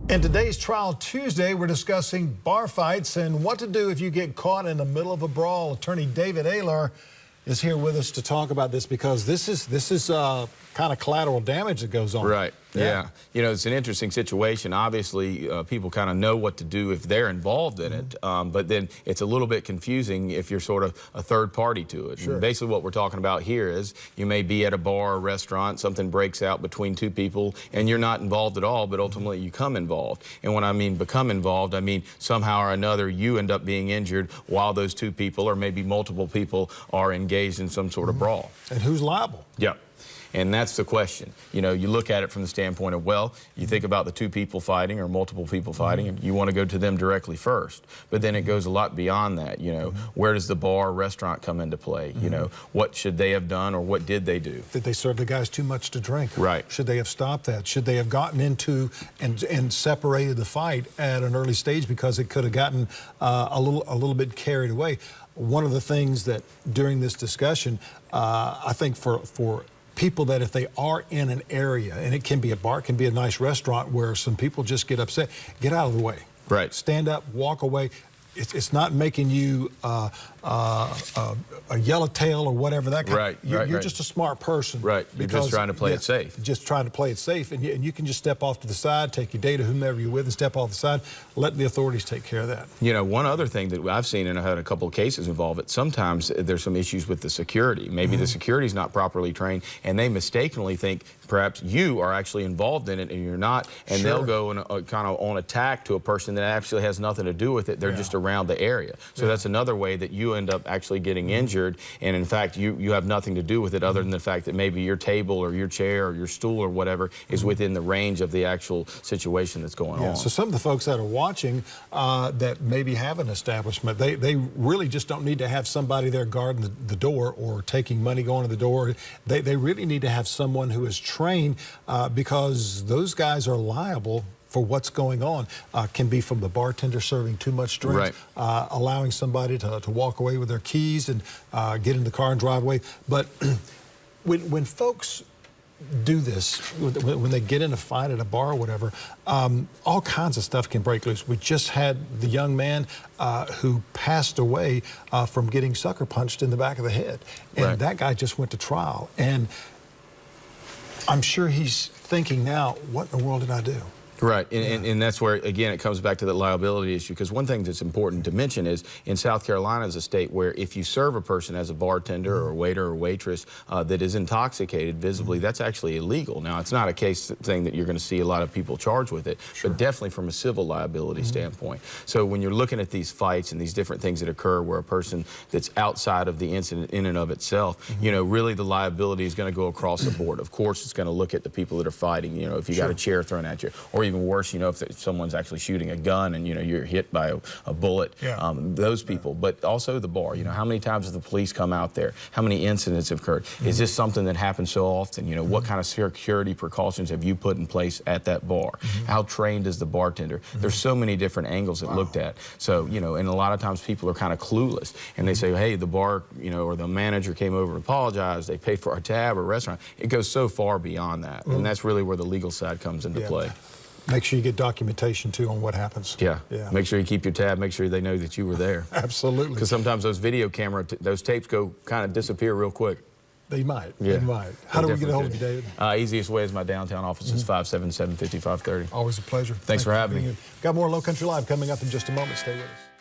In today's Trial Tuesday, we're discussing bar fights and what to do if you get caught in the middle of a brawl. Attorney David Aylor is here with us to talk about this because this is kind of collateral damage that goes on. Right. Yeah. You know, it's an interesting situation. Obviously, people kind of know what to do if they're involved in it, but then it's a little bit confusing if you're sort of a third party to it. Sure. And basically what we're talking about here is you may be at a bar or restaurant, something breaks out between two people, and you're not involved at all, but ultimately you come involved. And when I mean become involved, I mean somehow or another you end up being injured while those two people or maybe multiple people are engaged in some sort of brawl. And who's liable? Yep. And that's the question. You know, you look at it from the standpoint of, well, you think about the two people fighting or multiple people fighting, and you want to go to them directly first. But then it goes a lot beyond that. You know, where does the bar or restaurant come into play? You know, what should they have done or what did they do? Did they serve the guys too much to drink? Right. Should they have stopped that? Should they have gotten into and separated the fight at an early stage because it could have gotten a little bit carried away? One of the things that during this discussion, I think for people that if they are in an area, and it can be a bar, it can be a nice restaurant where some people just get upset, get out of the way. Right. Stand up, walk away. It's not making you a yellowtail or whatever that kind. Right. You're just a smart person. Right. You're just trying to play it safe. Just trying to play it safe, and you can just step off to the side, take your data, whomever you're with, and step off the side. Let the authorities take care of that. You know, one other thing that I've seen, and I had a couple of cases involve it, sometimes there's some issues with the security. Maybe the security's not properly trained, and they mistakenly think perhaps you are actually involved in it and you're not, and they'll go kind of on attack to a person that actually has nothing to do with it. They're just around the area. So that's another way that you end up actually getting injured, and in fact you have nothing to do with it other than the fact that maybe your table or your chair or your stool or whatever is within the range of the actual situation that's going on. So some of the folks that are watching that maybe have an establishment, they really just don't need to have somebody there guarding the door or taking money going to the door. They really need to have someone who is trained because those guys are liable for what's going on. Can be from the bartender serving too much drink, allowing somebody to walk away with their keys and get in the car and drive away. But when folks do this, when they get in a fight at a bar or whatever, all kinds of stuff can break loose. We just had the young man who passed away from getting sucker punched in the back of the head. And that guy just went to trial. And I'm sure he's thinking now, what in the world did I do? Right, and that's where, again, it comes back to the liability issue, because one thing that's important to mention is in South Carolina is a state where if you serve a person as a bartender or waiter or waitress that is intoxicated visibly, that's actually illegal. Now, it's not a case thing that you're going to see a lot of people charged with it, but definitely from a civil liability standpoint. So when you're looking at these fights and these different things that occur where a person that's outside of the incident in and of itself, you know, really the liability is going to go across the board. Of course, it's going to look at the people that are fighting, you know, if you got a chair thrown at you, or even worse, you know, if someone's actually shooting a gun and, you know, you're hit by a bullet, those people, but also the bar. You know, how many times have the police come out there? How many incidents have occurred? Is this something that happens so often? You know, what kind of security precautions have you put in place at that bar? How trained is the bartender? There's so many different angles that looked at. So, you know, and a lot of times people are kind of clueless, and they say, hey, the bar, you know, or the manager came over and apologized, they paid for our tab or restaurant. It goes so far beyond that, and that's really where the legal side comes into play. Make sure you get documentation, too, on what happens. Yeah. Make sure you keep your tab. Make sure they know that you were there. Absolutely. Because sometimes those video camera, those tapes go kind of disappear real quick. They might. They might. How do we get a hold of you, David? Easiest way is my downtown office is 577-5530. Always a pleasure. Thanks for having me. Got more Low Country Live coming up in just a moment. Stay with us.